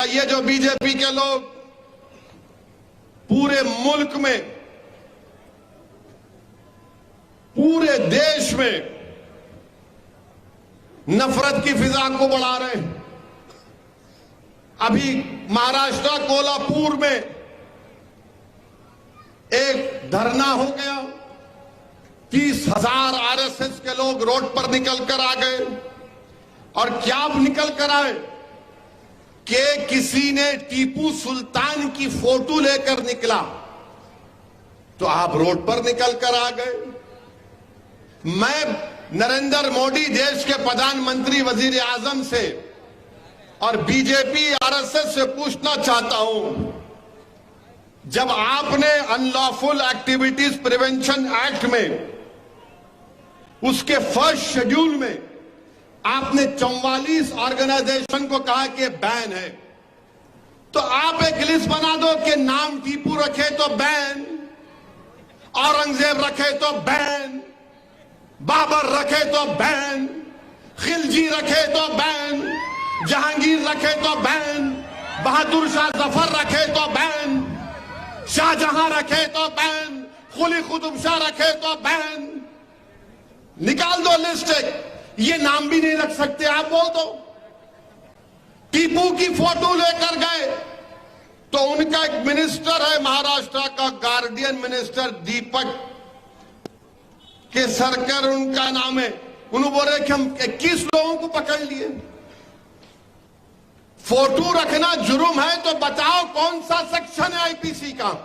ये जो बीजेपी के लोग पूरे मुल्क में, पूरे देश में नफरत की फिजा को बढ़ा रहे हैं। अभी महाराष्ट्र कोल्हापुर में एक धरना हो गया, 30,000 आरएसएस के लोग रोड पर निकल कर आ गए। और क्या निकल कर आए कि किसी ने टीपू सुल्तान की फोटो लेकर निकला तो आप रोड पर निकल कर आ गए। मैं नरेंद्र मोदी देश के प्रधानमंत्री, वजीर आजम से और बीजेपी आरएसएस से पूछना चाहता हूं, जब आपने अनलॉफुल एक्टिविटीज प्रिवेंशन एक्ट में उसके फर्स्ट शेड्यूल में आपने 44 ऑर्गेनाइजेशन को कहा कि बैन है, तो आप एक लिस्ट बना दो कि नाम टीपू रखे तो बैन, औरंगजेब रखे तो बैन, बाबर रखे तो बैन, खिलजी रखे तो बैन, जहांगीर रखे तो बैन, बहादुर शाह जफर रखे तो बैन, शाहजहां रखे तो बैन, कुली कुतुब शाह रखे तो बैन। निकाल दो लिस्ट। ये नाम भी नहीं रख सकते आप, बोल दो। टीपू की फोटो लेकर गए तो उनका एक मिनिस्टर है महाराष्ट्र का, गार्डियन मिनिस्टर दीपक केसरकर उनका नाम है। उन्होंने बोले कि हम 21 लोगों को पकड़ लिए। फोटो रखना जुर्म है तो बताओ कौन सा सेक्शन है आईपीसी का।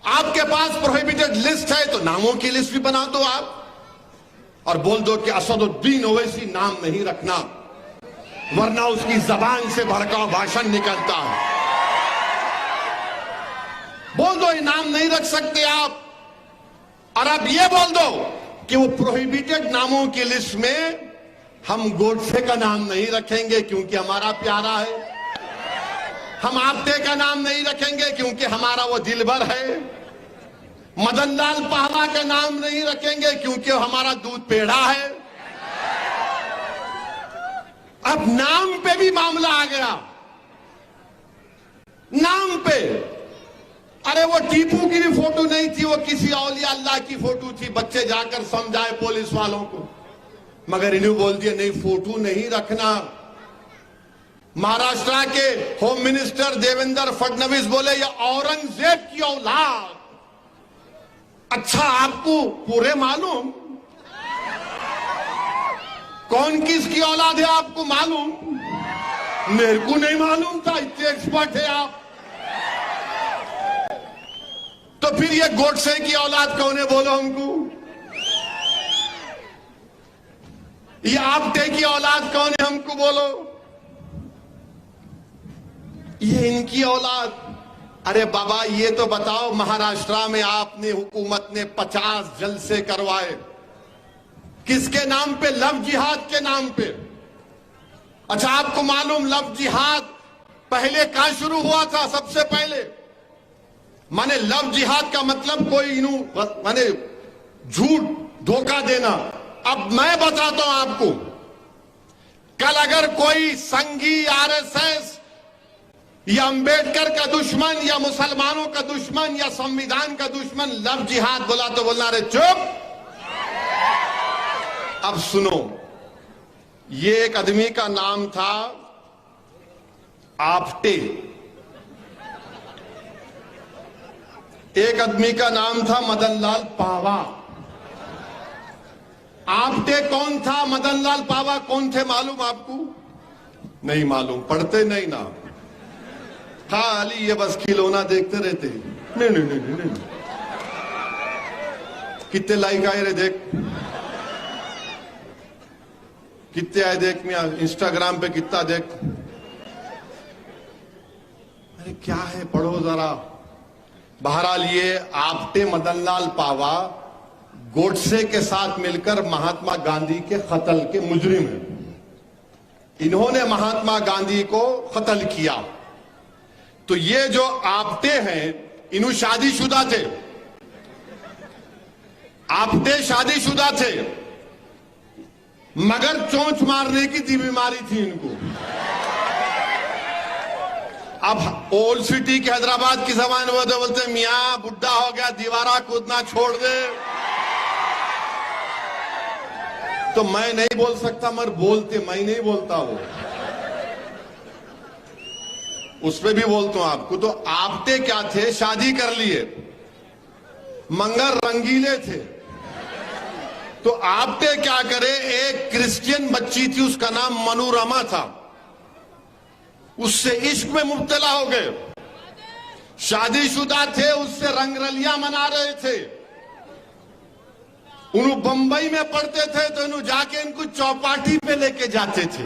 आपके पास प्रोहिबिटेड लिस्ट है तो नामों की लिस्ट भी बना दो आप, और बोल दो कि असदुद्दीन ओवैसी नाम नहीं रखना, वरना उसकी जबान से भड़काऊ भाषण निकलता है। बोल दो ये नाम नहीं रख सकते आप। और अब ये बोल दो कि वो प्रोहिबिटेड नामों की लिस्ट में हम गोडसे का नाम नहीं रखेंगे क्योंकि हमारा प्यारा है, हम आपटे का नाम नहीं रखेंगे क्योंकि हमारा वो दिलबर है, मदन लाल पहला का नाम नहीं रखेंगे क्योंकि हमारा दूध पेड़ा है। अब नाम पे भी मामला आ गया, नाम पे। अरे वो टीपू की भी फोटो नहीं थी, वो किसी औलिया अल्लाह की फोटो थी। बच्चे जाकर समझाए पुलिस वालों को, मगर इन्हें बोल दिया नहीं फोटो नहीं रखना। महाराष्ट्र के होम मिनिस्टर देवेंद्र फडणवीस बोले ये औरंगजेब की औलाद। अच्छा आपको पूरे मालूम कौन किसकी औलाद है? आपको मालूम? मेरे को नहीं मालूम था, इतने एक्सपर्ट है आप। तो फिर ये गोडसे की औलाद कौन है बोलो हमको? ये आपटे की औलाद कौन है हमको बोलो? ये इनकी औलाद। अरे बाबा ये तो बताओ, महाराष्ट्र में आपने हुकूमत ने 50 जलसे करवाए, किसके नाम पे? लव जिहाद के नाम पे। अच्छा आपको मालूम लव जिहाद पहले कहां शुरू हुआ था? सबसे पहले माने लव जिहाद का मतलब कोई माने झूठ धोखा देना। अब मैं बताता हूं आपको, कल अगर कोई संघी आरएसएस या अंबेडकर का दुश्मन या मुसलमानों का दुश्मन या संविधान का दुश्मन लव जिहाद बोला तो बोलना अरे चुप। अब सुनो, ये एक आदमी का नाम था आपटे, एक आदमी का नाम था मदन लाल पावा। आपटे कौन था? मदन लाल पावा कौन थे मालूम आपको? नहीं मालूम, पढ़ते नहीं ना, खाली ये बस खिलौना देखते रहते। नहीं नहीं नहीं नहीं, नहीं। कितने लाइक आए रे देख, कितने आए देख, मैं इंस्टाग्राम पे कितना देख। अरे क्या है, पढ़ो जरा। बहरहाल ये आपटे मदनलाल पावा गोडसे के साथ मिलकर महात्मा गांधी के कत्ल के मुजरिम हैं। इन्होंने महात्मा गांधी को कत्ल किया। तो ये जो आपटे हैं इन्हों शादीशुदा थे, आपटे शादीशुदा थे, मगर चोंच मारने की बीमारी थी इनको। अब ओल्ड सिटी के हैदराबाद की जबान में तो बोलते मियां बुढ़ा हो गया, दीवारा कूदना छोड़ दे। तो मैं नहीं बोल सकता, मगर बोलते मैं नहीं बोलता, वो उसमें भी बोलता हूं आपको। तो आपटे क्या थे, शादी कर लिए, मंगर रंगीले थे, तो आपटे क्या करे, एक क्रिश्चियन बच्ची थी, उसका नाम मनोरमा था, उससे इश्क में मुब्तला हो गए। शादीशुदा थे, उससे रंगरलियां मना रहे थे। उन्होंने बंबई में पढ़ते थे तो इन्हों जाके इनको चौपाटी पे लेके जाते थे,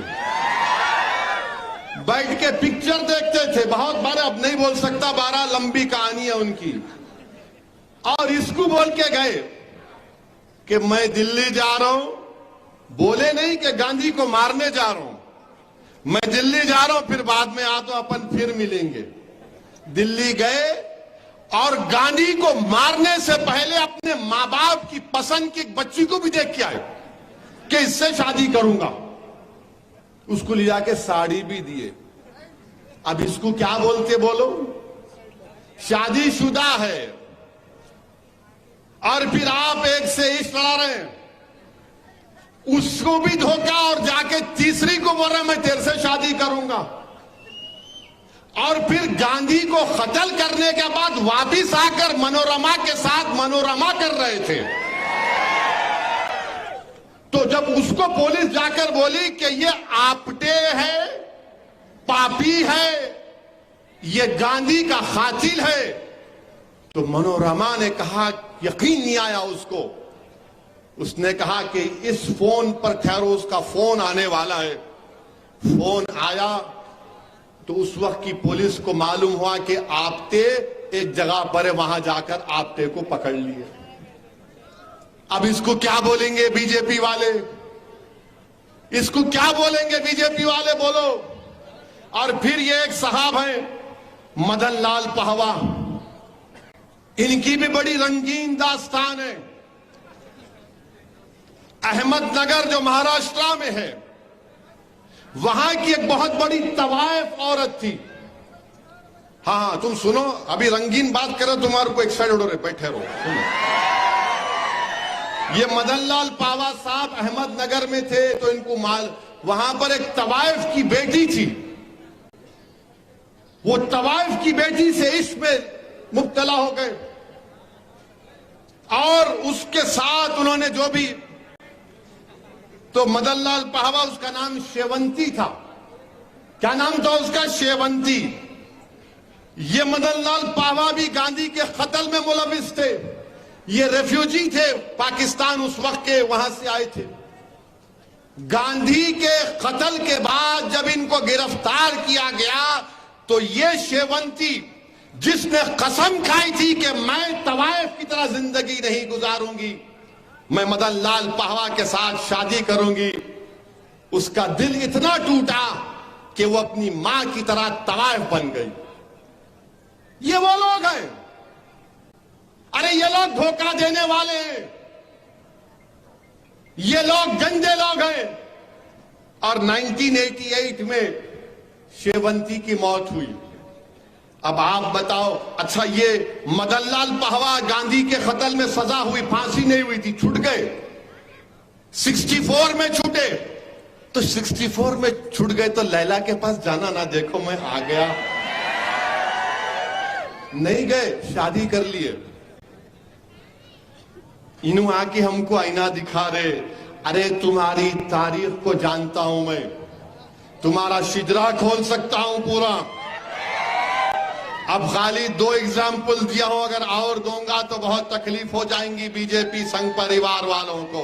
बैठ के पिक्चर देखते थे, बहुत बार अब नहीं बोल सकता, 12 लंबी कहानी है उनकी। और इसको बोल के गए कि मैं दिल्ली जा रहा हूं, बोले नहीं कि गांधी को मारने जा रहा हूं, मैं दिल्ली जा रहा हूं, फिर बाद में आ तो अपन फिर मिलेंगे। दिल्ली गए और गांधी को मारने से पहले अपने मां बाप की पसंद की एक बच्ची को भी देख के आए कि इससे शादी करूंगा। उसको ले जाके साड़ी भी दिए। अब इसको क्या बोलते बोलो, शादीशुदा है और फिर आप एक से इश्क लड़ा रहे हैं, उसको भी धोखा, और जाके तीसरी को बोल रहे मैं तेरे से शादी करूंगा। और फिर गांधी को कत्ल करने के बाद वापिस आकर मनोरमा के साथ मनोरमा कर रहे थे। तो जब उसको पुलिस जाकर बोली कि ये आपटे है, पापी है, ये गांधी का कातिल है, तो मनोरमा ने कहा, यकीन नहीं आया उसको, उसने कहा कि इस फोन पर ठहरो, उसका फोन आने वाला है। फोन आया तो उस वक्त की पुलिस को मालूम हुआ कि आपटे एक जगह पर है, वहां जाकर आपटे को पकड़ लिए। अब इसको क्या बोलेंगे बीजेपी वाले, इसको क्या बोलेंगे बीजेपी वाले, बोलो। और फिर ये एक साहब हैं मदन लाल पहवा, इनकी भी बड़ी रंगीन दास्तान है। अहमदनगर जो महाराष्ट्र में है, वहां की एक बहुत बड़ी तवायफ औरत थी। हाँ तुम सुनो, अभी रंगीन बात करो, तुम्हारे को एक साइड उड़ रहे, बैठे रहो, सुनो। ये मदन लाल पावा साहब अहमदनगर में थे, तो इनको वहां पर एक तवायफ की बेटी थी, वो तवायफ की बेटी से इश्क में मुब्तला हो गए, और उसके साथ उन्होंने जो भी, तो मदन लाल पहवा, उसका नाम शेवंती था। क्या नाम था उसका? शेवंती। ये मदन लाल पहवा भी गांधी के कत्ल में मुलविस थे। ये रेफ्यूजी थे पाकिस्तान उस वक्त के, वहां से आए थे। गांधी के कत्ल के बाद जब इनको गिरफ्तार किया गया, तो ये शेवंती, जिसने कसम खाई थी कि मैं तवायफ की तरह जिंदगी नहीं गुजारूंगी, मैं मदन लाल पहवा के साथ शादी करूंगी, उसका दिल इतना टूटा कि वो अपनी मां की तरह तवायफ बन गई। ये वो लोग हैं, अरे ये लोग धोखा देने वाले हैं, ये लोग गंदे लोग हैं। और 1988 में शेवंती की मौत हुई। अब आप बताओ, अच्छा ये मदन लाल पहवा गांधी के कत्ल में सजा हुई, फांसी नहीं हुई थी, छूट गए, 64 में छूटे। तो 64 में छूट गए तो लैला के पास जाना ना, देखो मैं आ गया, नहीं गए, शादी कर लिए। इन्हों आके हमको आईना दिखा रहे, अरे तुम्हारी तारीख को जानता हूं मैं, तुम्हारा शिजरा खोल सकता हूं पूरा। अब खाली 2 एग्जाम्पल दिया हूं, अगर और दूंगा तो बहुत तकलीफ हो जाएंगी बीजेपी संघ परिवार वालों को।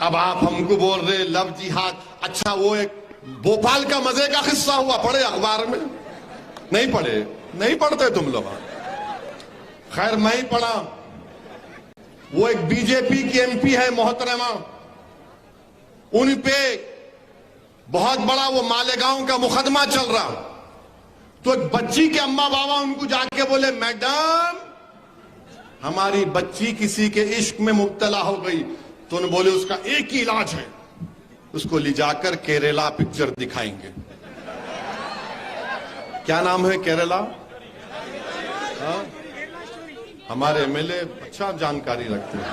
अब आप हमको बोल रहे लव जिहाद। अच्छा वो एक भोपाल का मजे का किस्सा हुआ, पढ़े अखबार में? नहीं पढ़े, नहीं पढ़ते तुम लोग। खैर मैं ही पढ़ा। वो एक बीजेपी की एमपी है मोहतरमा, उन पे बहुत बड़ा वो मालेगांव का मुकदमा चल रहा। तो एक बच्ची के अम्मा बाबा उनको जाके बोले, मैडम हमारी बच्ची किसी के इश्क में मुब्तला हो गई। तो उन्होंने बोले उसका एक ही इलाज है, उसको ले जाकर केरला पिक्चर दिखाएंगे। क्या नाम है केरला? हाँ? हमारे एमएलए अच्छा जानकारी रखते हैं।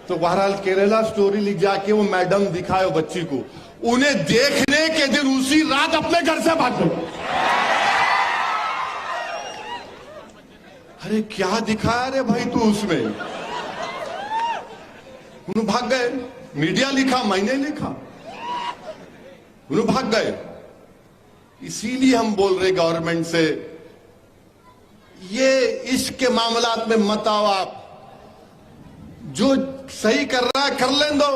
तो बहरहाल केरला स्टोरी लिख जाके वो मैडम दिखाए बच्ची को, उन्हें देखने के दिन उसी रात अपने घर से भाग गए। अरे क्या दिखाया रे भाई तू उसमें? उन्हें भाग गए। मीडिया लिखा, मैंने लिखा, उन्हें भाग गए। इसीलिए हम बोल रहे गवर्नमेंट से, ये इश्क के मामलात में मत आओ आप। जो सही कर रहा है कर लें दो,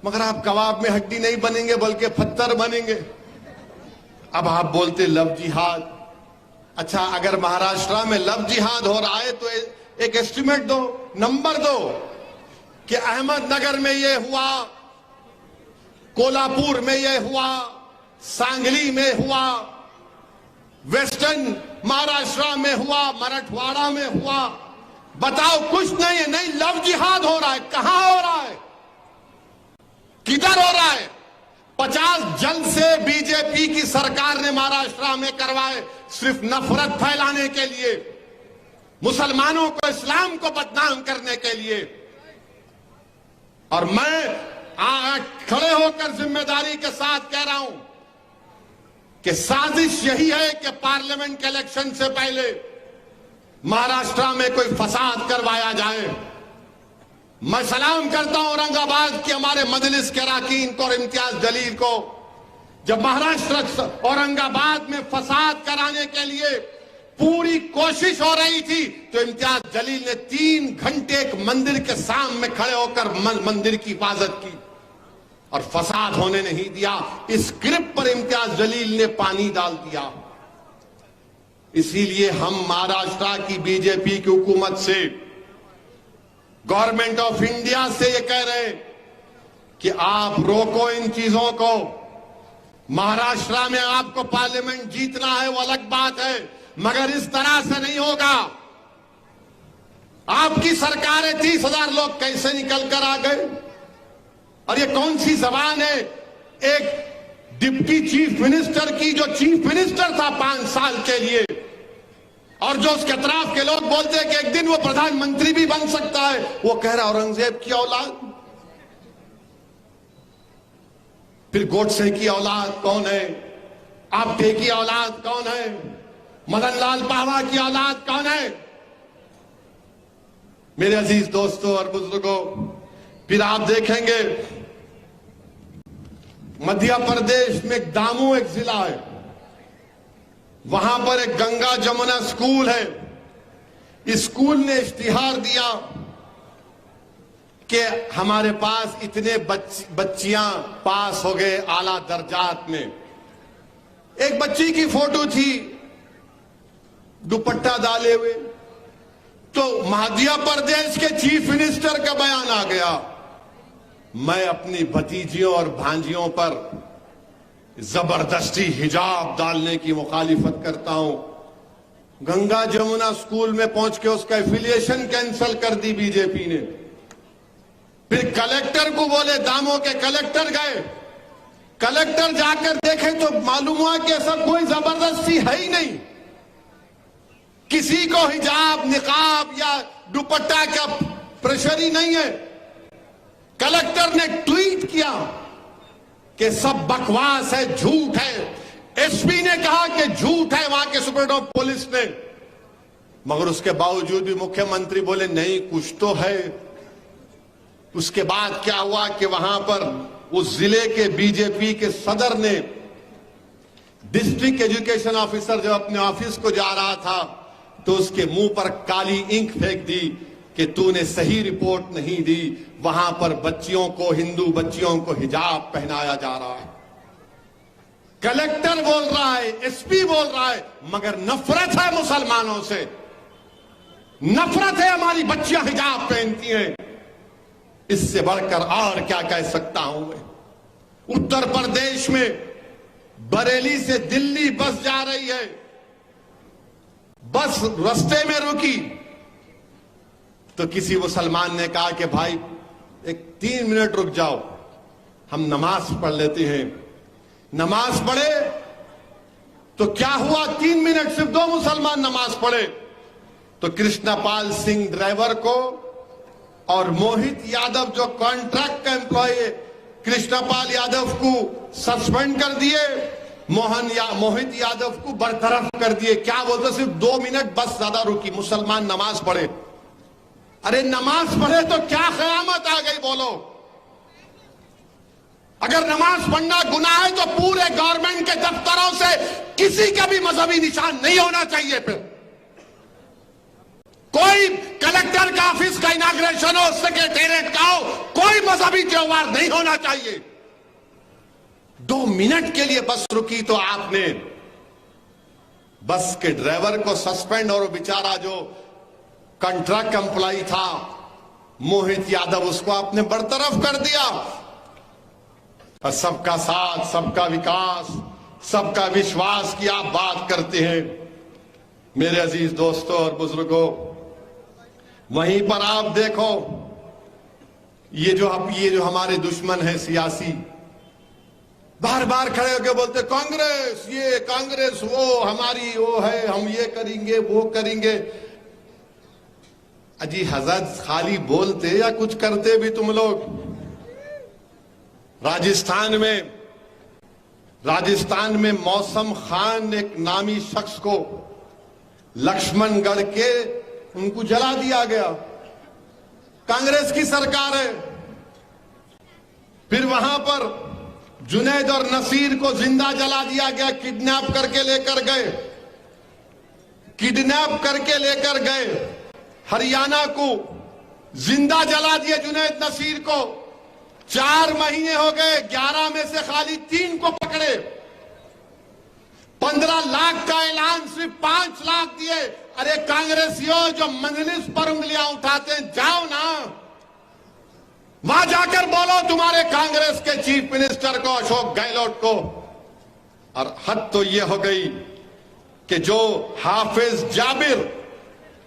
मगर आप कबाब में हड्डी नहीं बनेंगे बल्कि पत्थर बनेंगे। अब आप बोलते लव जिहाद। अच्छा, अगर महाराष्ट्र में लव जिहाद हो रहा है तो एक एस्टिमेट दो, नंबर दो कि अहमदनगर में ये हुआ, कोल्हापुर में ये हुआ, सांगली में हुआ, वेस्टर्न महाराष्ट्र में हुआ, मराठवाड़ा में हुआ। बताओ, कुछ नहीं है। नहीं, लव जिहाद हो रहा है। कहां हो रहा है? किधर हो रहा है? 50 जल्द से बीजेपी की सरकार ने महाराष्ट्र में करवाए, सिर्फ नफरत फैलाने के लिए, मुसलमानों को, इस्लाम को बदनाम करने के लिए। और मैं खड़े होकर जिम्मेदारी के साथ कह रहा हूं कि साजिश यही है कि पार्लियामेंट के इलेक्शन से पहले महाराष्ट्र में कोई फसाद करवाया जाए। मैं सलाम करता हूं औरंगाबाद के हमारे मजलिस के अरकान को और इम्तियाज जलील को। जब महाराष्ट्र औरंगाबाद में फसाद कराने के लिए पूरी कोशिश हो रही थी, तो इम्तियाज जलील ने 3 घंटे एक मंदिर के सामने खड़े होकर मंदिर की हिफाजत की और फसाद होने नहीं दिया। इस स्क्रिप्ट पर इम्तियाज जलील ने पानी डाल दिया। इसीलिए हम महाराष्ट्र की बीजेपी की हुकूमत से, गवर्नमेंट ऑफ इंडिया से ये कह रहे हैं कि आप रोको इन चीजों को। महाराष्ट्र में आपको पार्लियामेंट जीतना है, वो अलग बात है, मगर इस तरह से नहीं होगा। आपकी सरकार है, 30,000 लोग कैसे निकल कर आ गए? और ये कौन सी जबान है एक डिप्टी चीफ मिनिस्टर की, जो चीफ मिनिस्टर था 5 साल के लिए, और जो उसके अतराफ के लोग बोलते हैं कि एक दिन वो प्रधानमंत्री भी बन सकता है, वो कह रहा औरंगजेब की औलाद। फिर गोडसे की औलाद कौन है? आप्टे की औलाद कौन है? मदन लाल पावा की औलाद कौन है? मेरे अजीज दोस्तों और बुजुर्गों, फिर आप देखेंगे मध्य प्रदेश में दामू एक जिला है, वहां पर एक गंगा जमुना स्कूल है। इस स्कूल ने इश्तिहार दिया कि हमारे पास इतने बच्चियां पास हो गए आला दर्जात में। एक बच्ची की फोटो थी दुपट्टा डाले हुए, तो मध्य प्रदेश के चीफ मिनिस्टर का बयान आ गया, मैं अपनी भतीजियों और भांजियों पर जबरदस्ती हिजाब डालने की मुखालिफत करता हूं। गंगा जमुना स्कूल में पहुंच के उसका एफिलिएशन कैंसिल कर दी बीजेपी ने। फिर कलेक्टर को बोले, दामों के कलेक्टर गए, कलेक्टर जाकर देखे तो मालूम हुआ कि ऐसा कोई जबरदस्ती है ही नहीं। किसी को हिजाब, निकाब या दुपट्टा का प्रेशर ही नहीं है। कलेक्टर ने ट्वीट किया कि सब बकवास है, झूठ है। एसपी ने कहा कि झूठ है, वहां के सुप्रीम पुलिस ने, मगर उसके बावजूद भी मुख्यमंत्री बोले नहीं कुछ तो है। उसके बाद क्या हुआ कि वहां पर उस जिले के बीजेपी के सदर ने, डिस्ट्रिक्ट एजुकेशन ऑफिसर जब अपने ऑफिस को जा रहा था तो उसके मुंह पर काली इंक फेंक दी कि तूने सही रिपोर्ट नहीं दी। वहां पर बच्चियों को, हिंदू बच्चियों को हिजाब पहनाया जा रहा है। कलेक्टर बोल रहा है, एसपी बोल रहा है, मगर नफरत है मुसलमानों से, नफरत है। हमारी बच्चियां हिजाब पहनती हैं, इससे बढ़कर और क्या कह सकता हूं मैं। उत्तर प्रदेश में बरेली से दिल्ली बस जा रही है, बस रास्ते में रुकी तो किसी मुसलमान ने कहा कि भाई एक 3 मिनट रुक जाओ, हम नमाज पढ़ लेते हैं। नमाज पढ़े तो क्या हुआ, 3 मिनट सिर्फ 2 मुसलमान नमाज पढ़े तो कृष्णपाल सिंह ड्राइवर को और मोहित यादव जो कॉन्ट्रैक्ट का एम्प्लॉय कृष्णपाल यादव को सस्पेंड कर दिए, मोहित यादव को बरतरफ कर दिए। क्या बोलते, सिर्फ 2 मिनट बस ज्यादा रुकी, मुसलमान नमाज पढ़े। अरे नमाज पढ़े तो क्या क़यामत आ गई बोलो। अगर नमाज पढ़ना गुनाह है तो पूरे गवर्नमेंट के दफ्तरों से किसी का भी मजहबी निशान नहीं होना चाहिए। फिर कोई कलेक्टर का ऑफिस का इनाग्रेशन हो, सेक्रेटेरिएट का हो, कोई मजहबी त्योहार नहीं होना चाहिए। 2 मिनट के लिए बस रुकी तो आपने बस के ड्राइवर को सस्पेंड और बेचारा जो कॉन्ट्रैक्ट एम्प्लॉय था मोहित यादव उसको आपने बरतरफ कर दिया। और सबका साथ, सबका विकास, सबका विश्वास की आप बात करते हैं। मेरे अजीज दोस्तों और बुजुर्गों, वहीं पर आप देखो ये जो हमारे दुश्मन है सियासी, बार बार खड़े होकर बोलते कांग्रेस ये, कांग्रेस वो, हमारी वो है, हम ये करेंगे वो करेंगे। अजी हजरत खाली बोलते या कुछ करते भी तुम लोग। राजस्थान में मौसम खान एक नामी शख्स को लक्ष्मणगढ़ के उनको जला दिया गया। कांग्रेस की सरकार है। फिर वहां पर जुनैद और नसीर को जिंदा जला दिया गया, किडनैप करके लेकर गए हरियाणा को जिंदा जला दिया जुनैद नसीर को। 4 महीने हो गए, 11 में से खाली 3 को पकड़े। 15 लाख का ऐलान, सिर्फ 5 लाख दिए। अरे कांग्रेसियों जो मजलिस पर उंगलियां उठाते हैं, जाओ ना वहां जाकर बोलो तुम्हारे कांग्रेस के चीफ मिनिस्टर को, अशोक गहलोत को। और हद तो यह हो गई कि जो हाफिज जाबिर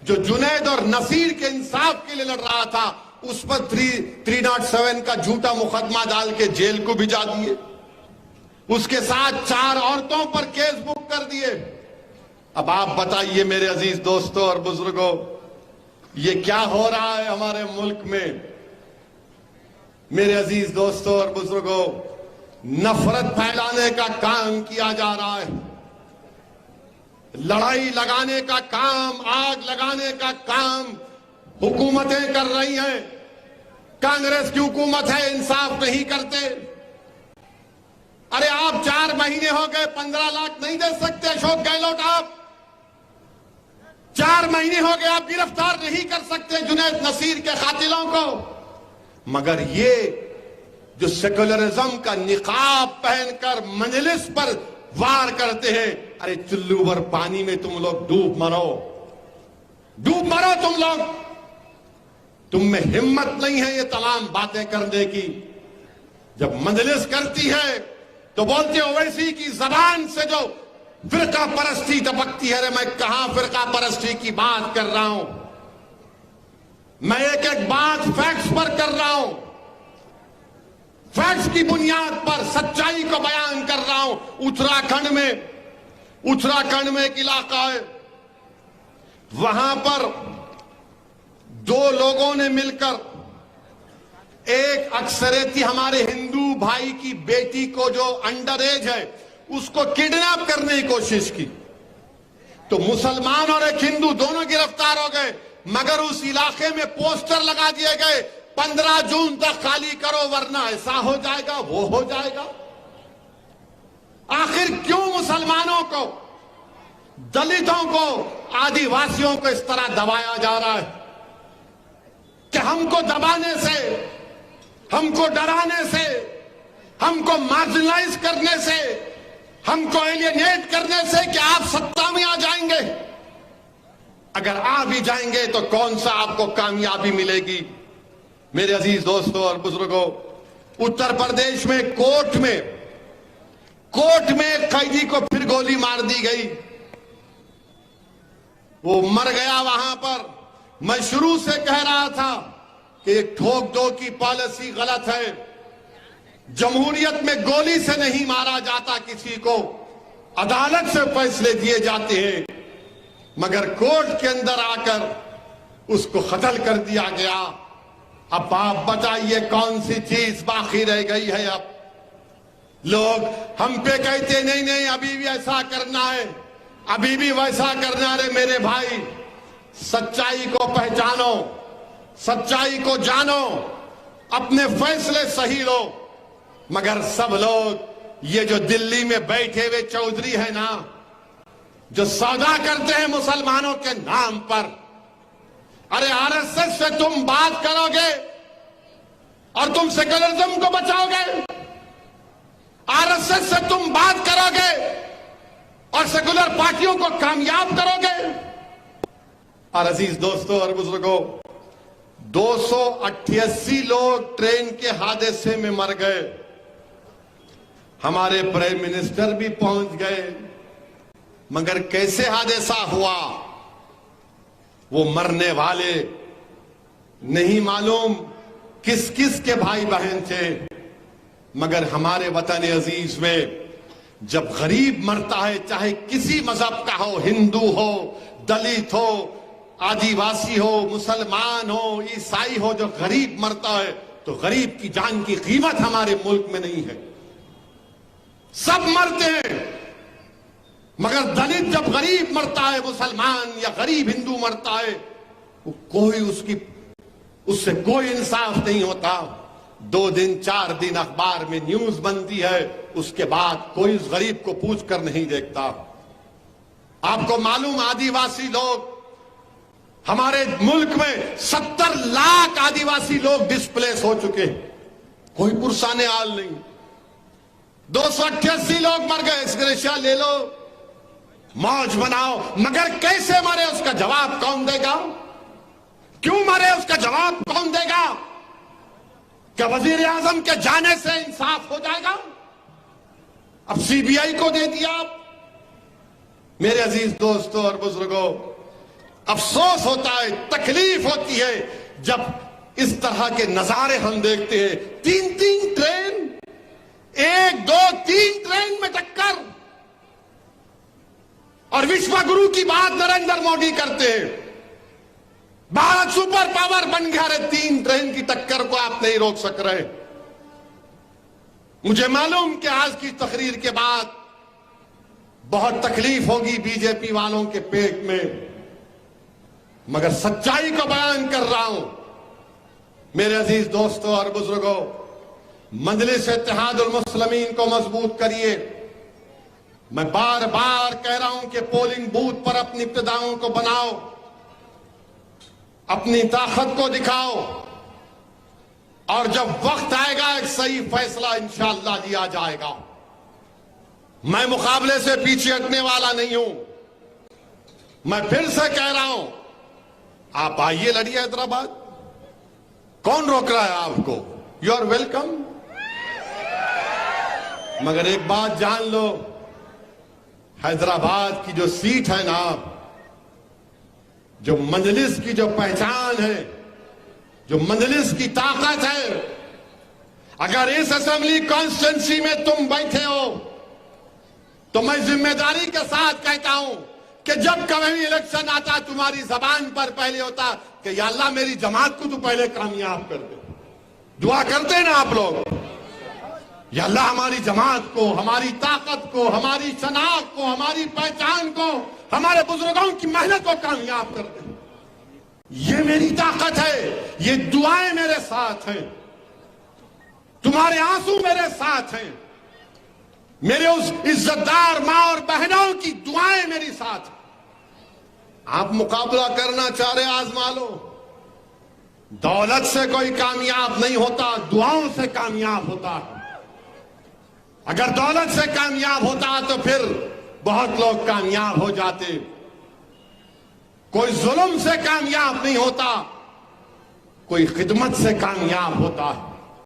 जो जुनैद और नसीर के इंसाफ के लिए लड़ रहा था, उस पर 307 का झूठा मुकदमा डाल के जेल को भिजा दिए। उसके साथ 4 औरतों पर केस बुक कर दिए। अब आप बताइए मेरे अजीज दोस्तों और बुजुर्गों, ये क्या हो रहा है हमारे मुल्क में। मेरे अजीज दोस्तों और बुजुर्गों, नफरत फैलाने का काम किया जा रहा है, लड़ाई लगाने का काम, आग लगाने का काम हुकूमतें कर रही हैं। कांग्रेस की हुकूमत है, इंसाफ नहीं करते। अरे आप 4 महीने हो गए, 15 लाख नहीं दे सकते अशोक गहलोत। आप 4 महीने हो गए, आप गिरफ्तार नहीं कर सकते जुनैद नसीर के कातिलों को। मगर ये जो सेकुलरिज्म का निकाब पहनकर मजलिस पर वार करते हैं, अरे चुल्लू भर पानी में तुम लोग डूब मरो तुम लोग। तुम में हिम्मत नहीं है ये तमाम बातें करने की। जब मजलिस करती है तो बोलते हो ओवैसी की जबान से जो फिरका परस्ती टपकती है। अरे मैं कहां फिरका परस्ती की बात कर रहा हूं, मैं एक एक बात फैक्ट्स पर कर रहा हूं, फैक्ट्स की बुनियाद पर सच्चाई को बयान कर रहा हूं। उत्तराखंड में एक इलाका है, वहां पर 2 लोगों ने मिलकर एक अक्सरेती हमारे हिंदू भाई की बेटी को जो अंडर एज है उसको किडनैप करने की कोशिश की। तो मुसलमान और एक हिंदू दोनों गिरफ्तार हो गए। मगर उस इलाके में पोस्टर लगा दिए गए 15 जून तक खाली करो वरना ऐसा हो जाएगा वो हो जाएगा। आखिर क्यों मुसलमानों को, दलितों को, आदिवासियों को इस तरह दबाया जा रहा है कि हमको दबाने से, हमको डराने से, हमको मार्जिनलाइज करने से, हमको एलियनेट करने से कि आप सत्ता में आ जाएंगे। अगर आ भी जाएंगे तो कौन सा आपको कामयाबी मिलेगी। मेरे अजीज दोस्तों और बुजुर्गों, उत्तर प्रदेश में कोर्ट में एक कैदी को फिर गोली मार दी गई, वो मर गया वहां पर। मैं शुरू से कह रहा था कि एक ठोक दो की पॉलिसी गलत है। जमहूरियत में गोली से नहीं मारा जा जाता किसी को, अदालत से फैसले दिए जाते हैं, मगर कोर्ट के अंदर आकर उसको खत्ल कर दिया गया। अब आप बताइए कौन सी चीज बाकी रह गई है? अब लोग हम पे कहते नहीं नहीं अभी भी ऐसा करना है, अभी भी वैसा करना है। मेरे भाई, सच्चाई को पहचानो, सच्चाई को जानो, अपने फैसले सही लो। मगर सब लोग ये जो दिल्ली में बैठे हुए चौधरी है ना, जो सौदा करते हैं मुसलमानों के नाम पर, अरे आरएसएस से तुम बात करोगे और तुम सेक्युलरिज्म को बचाओगे? आरएसएस से तुम बात करोगे और सेक्युलर पार्टियों को कामयाब करोगे? और अजीज दोस्तों और बुजुर्गों, 288 लोग ट्रेन के हादसे में मर गए। हमारे प्राइम मिनिस्टर भी पहुंच गए, मगर कैसे हादसा हुआ वो मरने वाले नहीं मालूम किस किस के भाई बहन थे। मगर हमारे वतन अजीज में जब गरीब मरता है, चाहे किसी मजहब का हो, हिंदू हो, दलित हो, आदिवासी हो, मुसलमान हो, ईसाई हो, जो गरीब मरता है तो गरीब की जान की कीमत हमारे मुल्क में नहीं है। सब मरते हैं, मगर दलित जब गरीब मरता है, मुसलमान या गरीब हिंदू मरता है, कोई उससे कोई इंसाफ नहीं होता। 2 दिन 4 दिन अखबार में न्यूज बनती है, उसके बाद कोई उस गरीब को पूछ कर नहीं देखता। आपको मालूम, आदिवासी लोग हमारे मुल्क में 70 लाख आदिवासी लोग डिस्प्लेस हो चुके, कोई पुरसाने हाल नहीं। 288 लोग मर गए, इसका ले लो, मौज बनाओ, मगर कैसे मरे उसका जवाब कौन देगा? क्यों मरे उसका जवाब कौन देगा? क्या वजीर आजम के जाने से इंसाफ हो जाएगा? अब सीबीआई को दे दिया आप। मेरे अजीज दोस्तों और बुजुर्गों, अफसोस होता है, तकलीफ होती है जब इस तरह के नजारे हम देखते हैं। 3 ट्रेन, 1, 2, 3 ट्रेन में टक्कर, और विश्व गुरु की बात नरेंद्र मोदी करते हैं। भारत सुपर पावर बन गया, 3 ट्रेन की टक्कर को आप नहीं रोक सक रहे। मुझे मालूम कि आज की तकरीर के बाद बहुत तकलीफ होगी बीजेपी वालों के पेट में, मगर सच्चाई को बयान कर रहा हूं। मेरे अजीज दोस्तों और बुजुर्गों, मजलिस इत्तेहादुल मुस्लिमीन को मजबूत करिए। मैं बार बार कह रहा हूं कि पोलिंग बूथ पर अपनी इब्तिदाओं को बनाओ, अपनी ताकत को दिखाओ, और जब वक्त आएगा एक सही फैसला इंशाअल्लाह लिया जाएगा। मैं मुकाबले से पीछे हटने वाला नहीं हूं। मैं फिर से कह रहा हूं, आप आइए, लड़िए हैदराबाद, कौन रोक रहा है आपको? You are welcome. मगर एक बात जान लो, हैदराबाद की जो सीट है ना, जो मजलिस की जो पहचान है, जो मजलिस की ताकत है, अगर इस असेंबली कॉन्स्टिट्यूंसी में तुम बैठे हो तो मैं जिम्मेदारी के साथ कहता हूं कि जब कभी भी इलेक्शन आता, तुम्हारी जबान पर पहले होता कि या अल्लाह मेरी जमात को तू पहले कामयाब कर दे। दुआ करते हैं ना आप लोग, या अल्लाह हमारी जमात को, हमारी ताकत को, हमारी शनाख्त को, हमारी पहचान को, हमारे बुजुर्गों की मेहनत को कामयाब कर दे। ये मेरी ताकत है, ये दुआएं मेरे साथ हैं, तुम्हारे आंसू मेरे साथ हैं, मेरे उस इज्जतदार मां और बहनों की दुआएं मेरी साथ हैं। आप मुकाबला करना चाह रहे, आजमा लो। दौलत से कोई कामयाब नहीं होता, दुआओं से कामयाब होता है। अगर दौलत से कामयाब होता तो फिर बहुत लोग कामयाब हो जाते। कोई जुल्म से कामयाब नहीं होता, कोई खिदमत से कामयाब होता है।